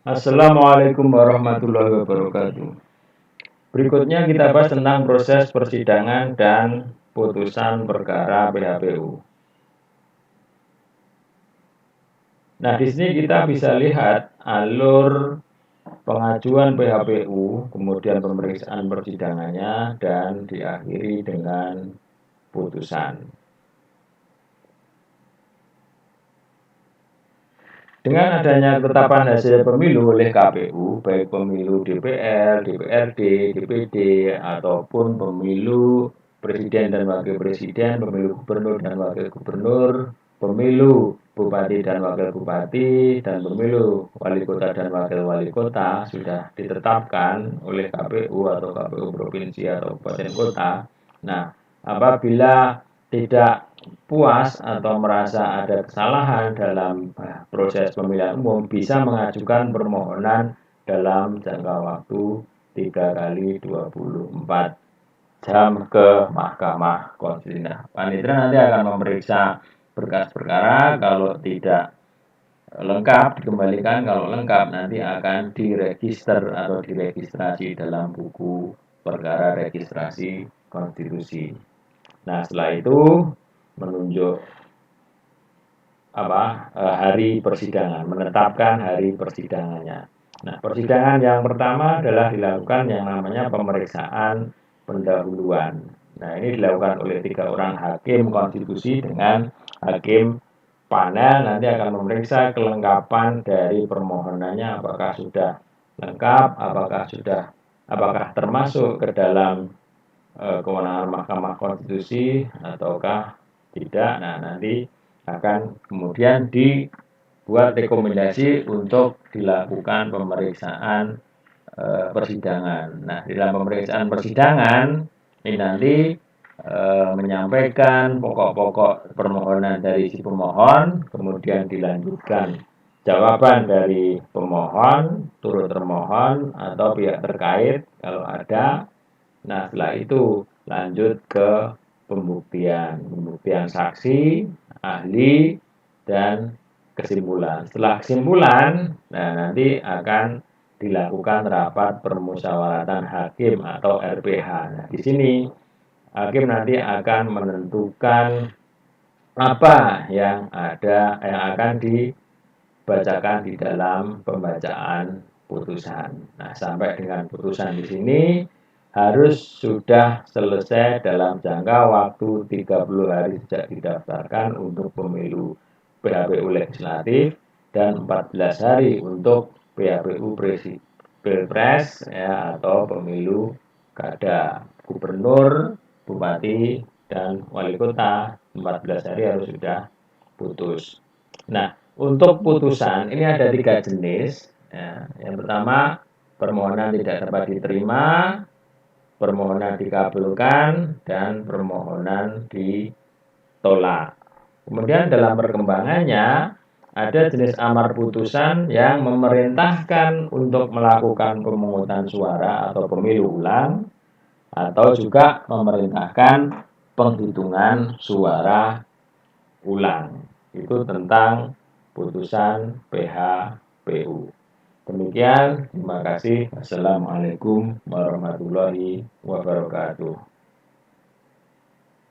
Assalamualaikum warahmatullahi wabarakatuh. Berikutnya kita bahas tentang proses persidangan dan putusan perkara PHPU. Nah, di sini kita bisa lihat alur pengajuan PHPU, kemudian pemeriksaan persidangannya, dan diakhiri dengan putusan. Dengan adanya ketetapan hasil pemilu oleh KPU, baik pemilu DPR, DPRD, DPD, ataupun pemilu presiden dan wakil presiden, pemilu gubernur dan wakil gubernur, pemilu bupati dan wakil bupati, dan pemilu wali kota dan wakil wali kota sudah ditetapkan oleh KPU atau KPU provinsi atau kabupaten kota. Nah, apabila tidak puas atau merasa ada kesalahan dalam proses pemilihan umum, bisa mengajukan permohonan dalam jangka waktu 3 kali 24 jam ke Mahkamah Konstitusi. Panitera nanti akan memeriksa berkas perkara, kalau tidak lengkap dikembalikan, kalau lengkap nanti akan diregister atau diregistrasi dalam buku perkara registrasi konstitusi. Nah, setelah itu menunjuk hari persidangan, menetapkan hari persidangannya. Nah, persidangan yang pertama adalah dilakukan yang namanya pemeriksaan pendahuluan. Nah, ini dilakukan oleh 3 orang hakim konstitusi dengan hakim panel, nanti akan memeriksa kelengkapan dari permohonannya, apakah sudah lengkap, apakah termasuk ke dalam kewenangan Mahkamah Konstitusi ataukah tidak. Nah, nanti akan kemudian dibuat rekomendasi untuk dilakukan pemeriksaan persidangan. Nah, di dalam pemeriksaan persidangan ini nanti menyampaikan pokok-pokok permohonan dari si pemohon, kemudian dilanjutkan jawaban dari pemohon, turut termohon atau pihak terkait kalau ada. Nah, setelah itu lanjut ke pembuktian saksi, ahli, dan kesimpulan. Setelah kesimpulan, nah nanti akan dilakukan rapat permusyawaratan hakim atau RPH. Nah, di sini hakim nanti akan menentukan apa yang akan dibacakan di dalam pembacaan putusan. Nah, sampai dengan putusan di sini harus sudah selesai dalam jangka waktu 30 hari sejak didaftarkan untuk pemilu PHPU legislatif dan 14 hari untuk PHPU Pilpres atau pemilu kada gubernur, bupati, dan wali kota. 14 hari harus sudah putus. Nah, untuk putusan ini ada 3 jenis. Yang pertama, permohonan tidak dapat diterima, permohonan dikabulkan, dan permohonan ditolak. Kemudian dalam perkembangannya ada jenis amar putusan yang memerintahkan untuk melakukan pemungutan suara atau pemilu ulang, atau juga memerintahkan penghitungan suara ulang. Itu tentang putusan PHPU. Demikian, terima kasih. Assalamualaikum warahmatullahi wabarakatuh.